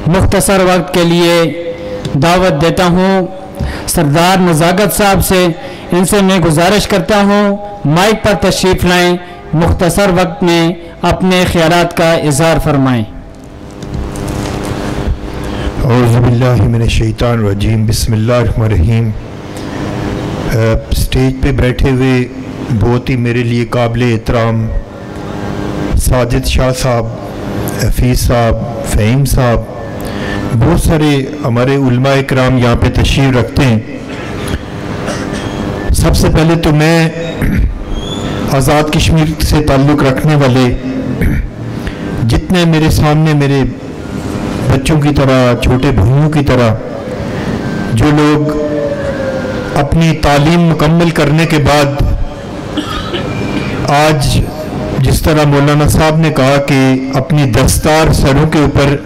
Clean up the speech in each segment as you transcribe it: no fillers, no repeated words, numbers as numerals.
मुख्तसर वक्त के लिए दावत देता हूँ सरदार नज़ाकत साहब से। इनसे मैं गुजारिश करता हूँ माइक पर तशरीफ़ लाएं, मुख्तसर वक्त में अपने ख्यालात का इज़हार फरमाएं। औज़ु बिल्लाहि मिनश शैतानिर रजीम, बिस्मिल्लाहिर रहमानिर रहीम। स्टेज पे बैठे हुए बहुत ही मेरे लिए काबिल एहतराम साजिद शाह साहब, हफीज़ साहब, फ़हीम साहब, बहुत सारे हमारे उलमा इकराम यहाँ पे तशरीफ़ रखते हैं। सबसे पहले तो मैं आज़ाद कश्मीर से ताल्लुक़ रखने वाले जितने मेरे सामने मेरे बच्चों की तरह, छोटे भाइयों की तरह जो लोग अपनी तालीम मुकम्मल करने के बाद आज जिस तरह मौलाना साहब ने कहा कि अपनी दस्तार सरों के ऊपर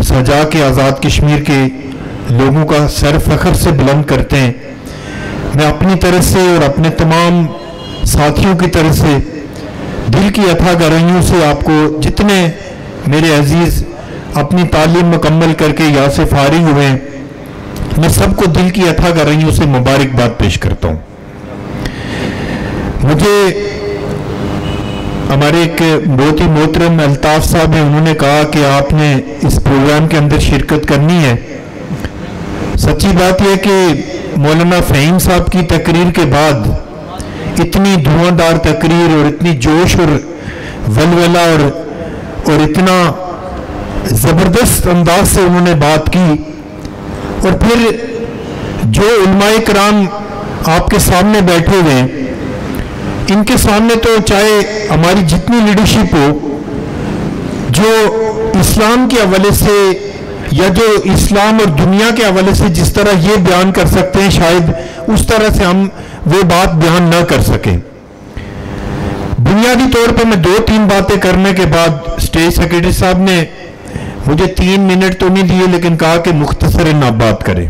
सजा के आज़ाद कश्मीर के लोगों का सर फ़ख्र से बुलंद करते हैं, मैं अपनी तरफ से और अपने तमाम साथियों की तरफ से दिल की अथाह गहराइयों से आपको जितने मेरे अजीज़ अपनी तालीम मुकम्मल करके यहाँ से फारिग हुए हैं, मैं सबको दिल की अथाह गहराइयों से मुबारकबाद पेश करता हूँ। मुझे हमारे एक बहुत ही मोहतरम अल्ताफ़ साहब हैं, उन्होंने कहा कि आपने इस प्रोग्राम के अंदर शिरकत करनी है। सच्ची बात यह कि मौलाना फ़हीम साहब की तकरीर के बाद इतनी धुआंधार तकरीर और इतनी जोश और वलवला और इतना ज़बरदस्त अंदाज से उन्होंने बात की, और फिर जो उलमाए कराम आपके सामने बैठे हुए हैं, इनके सामने तो चाहे हमारी जितनी लीडरशिप हो, जो इस्लाम के हवाले से या जो इस्लाम और दुनिया के हवाले से जिस तरह ये बयान कर सकते हैं, शायद उस तरह से हम वो बात बयान ना कर सकें। बुनियादी तौर पर मैं 2-3 बातें करने के बाद स्टेज सेक्रेटरी साहब ने मुझे 3 मिनट तो नहीं दिए, लेकिन कहा कि मुख्तसरन आप बात करें।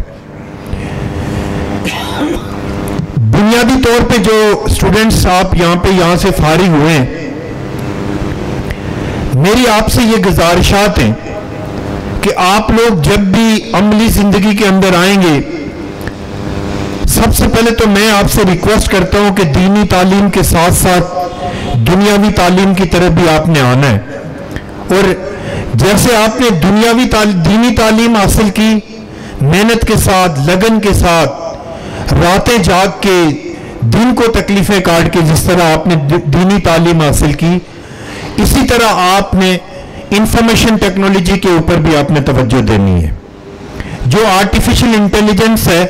बुनियादी तौर पे जो स्टूडेंट्स आप यहाँ से फारिग हुए हैं, मेरी आपसे ये गुजारिशात हैं कि आप लोग जब भी अमली जिंदगी के अंदर आएंगे, सबसे पहले तो मैं आपसे रिक्वेस्ट करता हूं कि दीनी तालीम के साथ साथ दुनियावी तालीम की तरफ भी आपने आना है। और जैसे आपने दीनी तालीम हासिल की, मेहनत के साथ, लगन के साथ, रातें जाग के, दिन को तकलीफें काट के जिस तरह आपने दीनी तालीम हासिल की, इसी तरह आपने इंफॉर्मेशन टेक्नोलॉजी के ऊपर भी आपने तवज्जो देनी है। जो आर्टिफिशियल इंटेलिजेंस है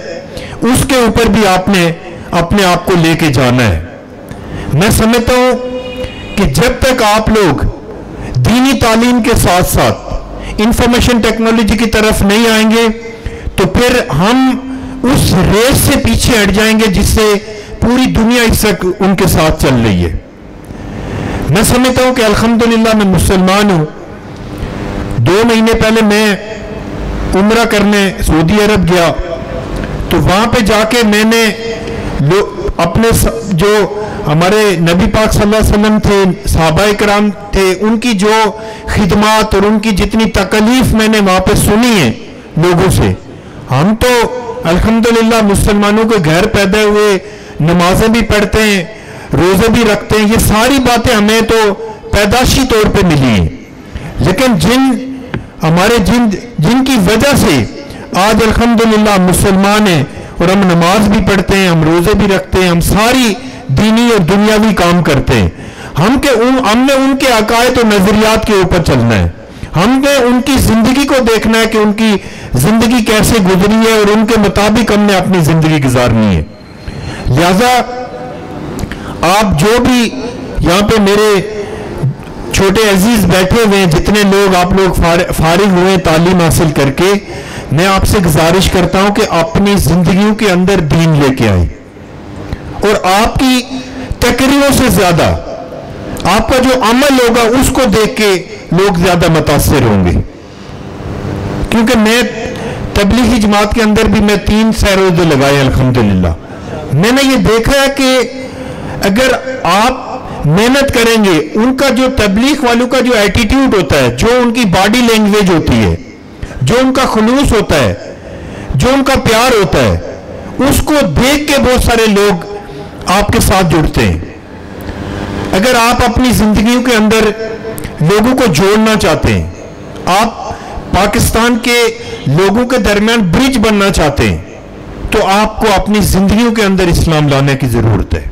उसके ऊपर भी आपने अपने आप को लेके जाना है। मैं समझता हूं कि जब तक आप लोग दीनी तालीम के साथ साथ इंफॉर्मेशन टेक्नोलॉजी की तरफ नहीं आएंगे, तो फिर हम उस रेस से पीछे हट जाएंगे जिससे पूरी दुनिया इस वक्त उनके साथ चल रही है। मैं समझता हूं कि अल्हम्दुलिल्लाह मैं मुसलमान हूं। 2 महीने पहले मैं उम्रा करने सऊदी अरब गया, तो वहां पे जाके मैंने अपने जो हमारे नबी पाक सल्लल्लाहु अलैहि वसल्लम थे, सहाबाए किराम थे, उनकी जो खिदमात और उनकी जितनी तकलीफ मैंने वहां पे सुनी है लोगों से। हम तो अल्हम्दुलिल्लाह मुसलमानों के घर पैदा हुए, नमाजें भी पढ़ते हैं, रोजे भी रखते हैं, ये सारी बातें हमें तो पैदाशी तौर पे मिली हैं। लेकिन जिनकी वजह से आज अल्हम्दुलिल्लाह मुसलमान हैं और हम नमाज भी पढ़ते हैं, हम रोजे भी रखते हैं, हम सारी दीनी और दुनियावी काम करते हैं, हमने उनके अकायद और नजरियात के ऊपर चलना है। हमने उनकी जिंदगी को देखना है कि उनकी जिंदगी कैसे गुजरी है और उनके मुताबिक हमने अपनी जिंदगी गुजारनी है। लिहाजा आप जो भी यहाँ पे मेरे छोटे अजीज बैठे हुए हैं, जितने लोग आप लोग फारिग हुए तालीम हासिल करके, मैं आपसे गुजारिश करता हूं कि अपनी जिंदगियों के अंदर दीन लेके आए और आपकी तकरीरों से ज्यादा आपका जो अमल होगा उसको देख के लोग ज्यादा मुतासिर होंगे। क्योंकि मैं तबलीगी जमात के अंदर भी मैं 3 रोजे लगाए अल्हम्दुलिल्लाह। मैंने ये देखा है कि अगर आप मेहनत करेंगे, उनका जो तबलीग वालों का जो एटीट्यूड होता है, जो उनकी बॉडी लैंग्वेज होती है, जो उनका खुलूस होता है, जो उनका प्यार होता है, उसको देख के बहुत सारे लोग आपके साथ जुड़ते हैं। अगर आप अपनी जिंदगियों के अंदर लोगों को जोड़ना चाहते हैं, आप पाकिस्तान के लोगों के दरमियान ब्रिज बनना चाहते हैं, तो आपको अपनी जिंदगियों के अंदर इस्लाम लाने की जरूरत है।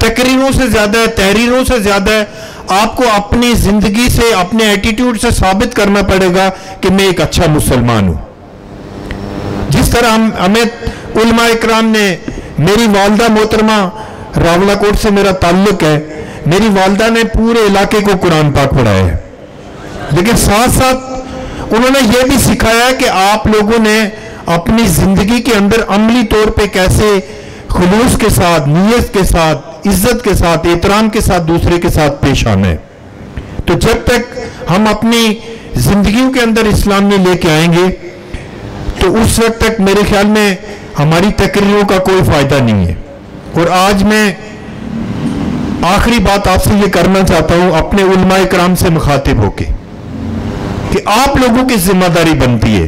तकरीरों से ज्यादा, तहरीरों से ज्यादा आपको अपनी जिंदगी से, अपने एटीट्यूड से साबित करना पड़ेगा कि मैं एक अच्छा मुसलमान हूं। जिस तरह हमें उलमा इकराम ने, मेरी वालदा मोहतरमा रावलाकोट से मेरा ताल्लुक है, मेरी वालदा ने पूरे इलाके को कुरान पाक पढ़ाया है, लेकिन साथ साथ उन्होंने यह भी सिखाया कि आप लोगों ने अपनी जिंदगी के अंदर अमली तौर पे कैसे खुलूस के साथ, नीयत के साथ, इज्जत के साथ, एहतराम के साथ दूसरे के साथ पेश आना है। तो जब तक हम अपनी जिंदगियों के अंदर इस्लाम में लेके आएंगे, तो उस वक्त तक मेरे ख्याल में हमारी तकरीरों का कोई फायदा नहीं है। और आज मैं आखिरी बात आपसे ये करना चाहता हूं, अपने उलमा इकराम से मुखातिब होके, कि आप लोगों की जिम्मेदारी बनती है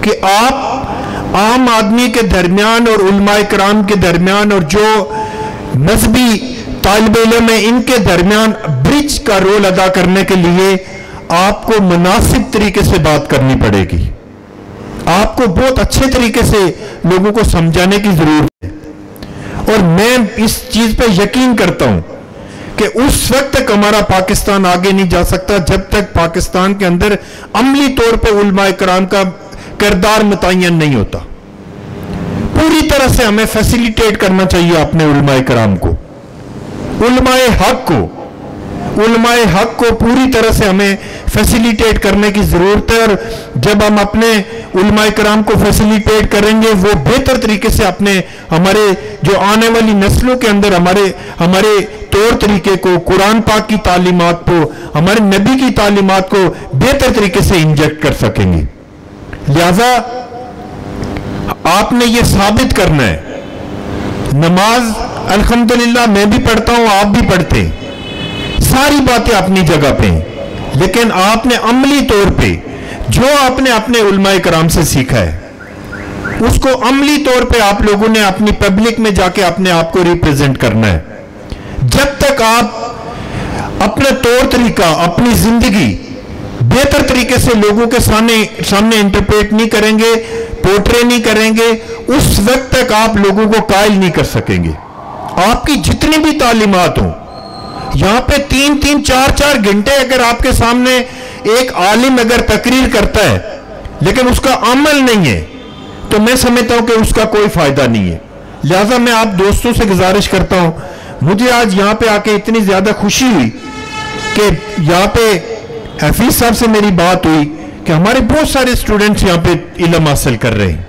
कि आप आम आदमी के दरमियान और उलमा इकराम के दरमियान और जो मजहबी तालिब इल्म है, इनके दरमियान ब्रिज का रोल अदा करने के लिए आपको मुनासिब तरीके से बात करनी पड़ेगी। आपको बहुत अच्छे तरीके से लोगों को समझाने की जरूरत है। और मैं इस चीज पे यकीन करता हूं कि उस वक्त तक हमारा पाकिस्तान आगे नहीं जा सकता जब तक पाकिस्तान के अंदर अमली तौर पे उलमा इकराम का किरदार मुतय्यन नहीं होता। पूरी तरह से हमें फैसिलिटेट करना चाहिए अपने उलमा इकराम को, उलमाए हक को पूरी तरह से हमें फैसिलिटेट करने की जरूरत है। और जब हम अपने उलमा इकराम को फैसिलिटेट करेंगे, वो बेहतर तरीके से हमारे जो आने वाली नस्लों के अंदर हमारे तौर तरीके को, कुरान पाक की तालीमात को, हमारे नबी की तालीमात को बेहतर तरीके से इंजेक्ट कर सकेंगे। लिहाजा आपने ये साबित करना है। नमाज अल्हम्दुलिल्लाह मैं भी पढ़ता हूं, आप भी पढ़ते हैं, सारी बातें अपनी जगह पे हैं, लेकिन आपने अमली तौर पे जो आपने अपने उलमा इकराम से सीखा है, उसको अमली तौर पे आप लोगों ने अपनी पब्लिक में जाके अपने आप को रिप्रेजेंट करना है। जब तक आप अपना तौर तरीका, अपनी जिंदगी बेहतर तरीके से लोगों के सामने इंटरप्रेट नहीं करेंगे, पोर्ट्रे नहीं करेंगे, उस वक्त तक आप लोगों को कायल नहीं कर सकेंगे। आपकी जितनी भी तालीमात हो, यहां पे 3-3, 4-4 घंटे अगर आपके सामने एक आलिम अगर तकरीर करता है लेकिन उसका अमल नहीं है, तो मैं समझता हूं कि उसका कोई फायदा नहीं है। लिहाजा मैं आप दोस्तों से गुजारिश करता हूं, मुझे आज यहां पे आके इतनी ज्यादा खुशी हुई कि यहां पे हफीज साहब से मेरी बात हुई कि हमारे बहुत सारे स्टूडेंट्स यहां पे इल्म हासिल कर रहे हैं,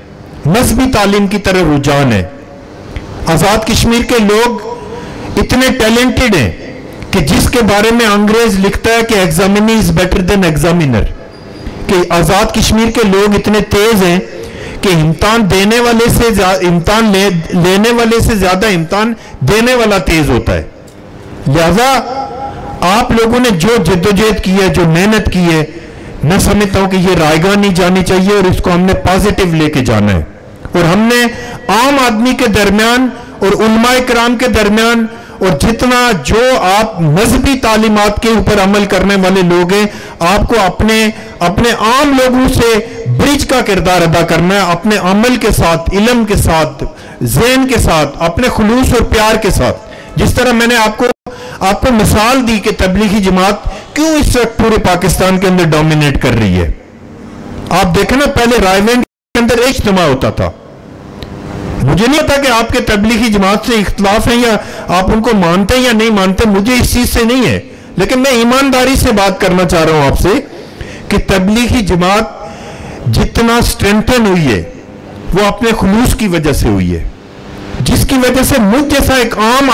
मजहबी तालीम की तरह रुझान है। आजाद कश्मीर के लोग इतने टैलेंटेड हैं कि जिसके बारे में अंग्रेज लिखता है कि examinee is better than examiner, कि आजाद कश्मीर के लोग इतने तेज हैं कि इम्तान लेने वाले से ज्यादा इम्तान देने वाला तेज होता है। लिहाजा आप लोगों ने जो जद्दोजहद की है, जो मेहनत की है, मैं समझता हूं कि ये रायगा नहीं जानी चाहिए और इसको हमने पॉजिटिव लेके जाना है। और हमने आम आदमी के दरमियान और उलमा इकराम के दरमियान और जितना जो आप मजहबी तालीमात के ऊपर अमल करने वाले लोग हैं, आपको अपने आम लोगों से ब्रिज का किरदार अदा करना है, अपने अमल के साथ, इल्म के साथ, ज़हन के साथ, अपने खुलूस और प्यार के साथ। जिस तरह मैंने आपको मिसाल दी कि तबलीगी जमात क्यों इस वक्त पूरे पाकिस्तान के अंदर डोमिनेट कर रही है। आप देखें ना, पहले रायवेंड के अंदर एक इज्तिमा होता था। मुझे नहीं पता कि आपके तबलीगी जमात से इख्तलाफ है या आप उनको मानते हैं या नहीं मानते, मुझे इस चीज से नहीं है, लेकिन मैं ईमानदारी से बात करना चाह रहा हूं आपसे कि तबलीगी जमात जितना स्ट्रेंथन हुई है वो अपने खुलूस की वजह से हुई है, जिसकी वजह से मुझ जैसा एक आम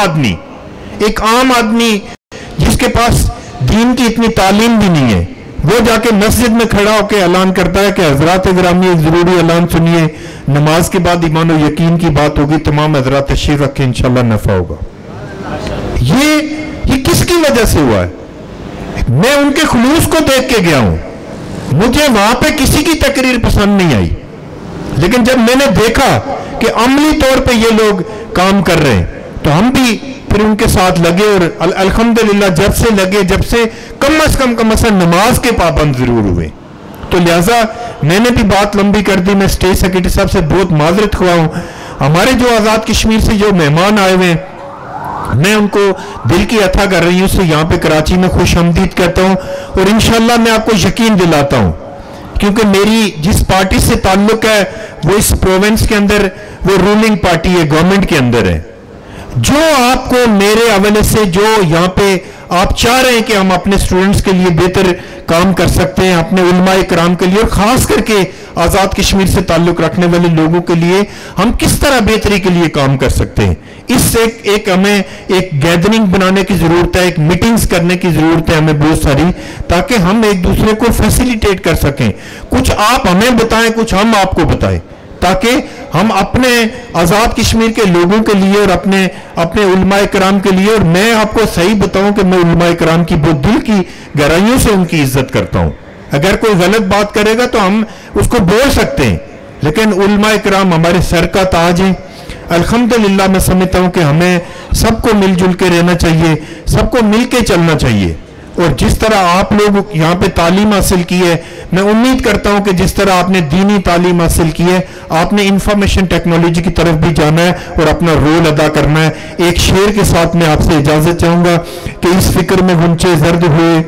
आदमी जिसके पास दीन की इतनी तालीम भी नहीं है, वो जाके मस्जिद में खड़ा होकर ऐलान करता है कि हजरात गिरामी एक जरूरी ऐलान सुनिए, नमाज के बाद ईमान और यकीन की बात होगी, तमाम हजरात तशरीफ रखें, इंशाल्लाह नफा होगा। ये किसकी वजह से हुआ है? मैं उनके खुलूस को देख के गया हूं, मुझे वहां पे किसी की तकरीर पसंद नहीं आई, लेकिन जब मैंने देखा कि अमली तौर पे ये लोग काम कर रहे हैं तो हम भी फिर उनके साथ लगे और अल्हम्दुलिल्लाह जब से लगे, जब से कम अज़ कम नमाज के पाबंद जरूर हुए। तो लिहाजा मैंने भी बात लंबी कर दी। मैं स्टेट सेक्रेटरी साहब से बहुत माजरत हुआ हूं। हमारे जो आज़ाद कश्मीर से जो मेहमान आए हुए हैं, मैं उनको दिल की अथा कर रही हूँ, यहाँ पे कराची में खुश आमदीद कहता हूँ और इंशाल्लाह मैं आपको यकीन दिलाता हूँ, क्योंकि मेरी जिस पार्टी से ताल्लुक है वो इस प्रोविंस के अंदर वो रूलिंग पार्टी है, गवर्नमेंट के अंदर है। जो आपको मेरे हवाले से जो यहाँ पे आप चाह रहे हैं कि हम अपने स्टूडेंट्स के लिए बेहतर काम कर सकते हैं, अपने उलमाए कराम के लिए और खास करके आज़ाद कश्मीर से ताल्लुक रखने वाले लोगों के लिए हम किस तरह बेहतरी के लिए काम कर सकते हैं, इससे एक हमें एक गैदरिंग बनाने की जरूरत है, एक मीटिंग्स करने की जरूरत है हमें बहुत सारी, ताकि हम एक दूसरे को फैसिलिटेट कर सकें। कुछ आप हमें बताएं, कुछ हम आपको बताएं, ताकि हम अपने आज़ाद कश्मीर के लोगों के लिए और अपने उलमाए कराम के लिए, और मैं आपको सही बताऊं कि मैं उलमाए कराम की बहुत दिल की गहराइयों से उनकी इज्जत करता हूं। अगर कोई गलत बात करेगा तो हम उसको बोल सकते हैं, लेकिन उलमाए कराम हमारे सर का ताज है। अल्हम्दुलिल्लाह मैं समझता हूं कि हमें सबको मिलजुल के रहना चाहिए, सबको मिल के चलना चाहिए। और जिस तरह आप लोग यहाँ पे तालीम हासिल की है, मैं उम्मीद करता हूं कि जिस तरह आपने दीनी तालीम हासिल की है, आपने इंफॉर्मेशन टेक्नोलॉजी की तरफ भी जाना है और अपना रोल अदा करना है। एक शेर के साथ मैं आपसे इजाजत चाहूंगा कि इस फिक्र में गुंचे जर्द हुए,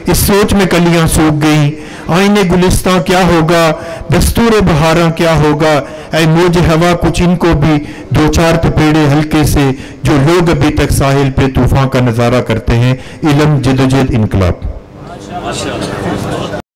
इस सोच में कलियां सूख गई, आईने गुलिस्तां क्या होगा, दस्तूर बहारा क्या होगा, ऐ मौज हवा कुछ इनको भी दो चार थपेड़े हल्के से, जो लोग अभी तक साहिल पे तूफान का नजारा करते हैं, इल्म जदोजहद इनकलाब।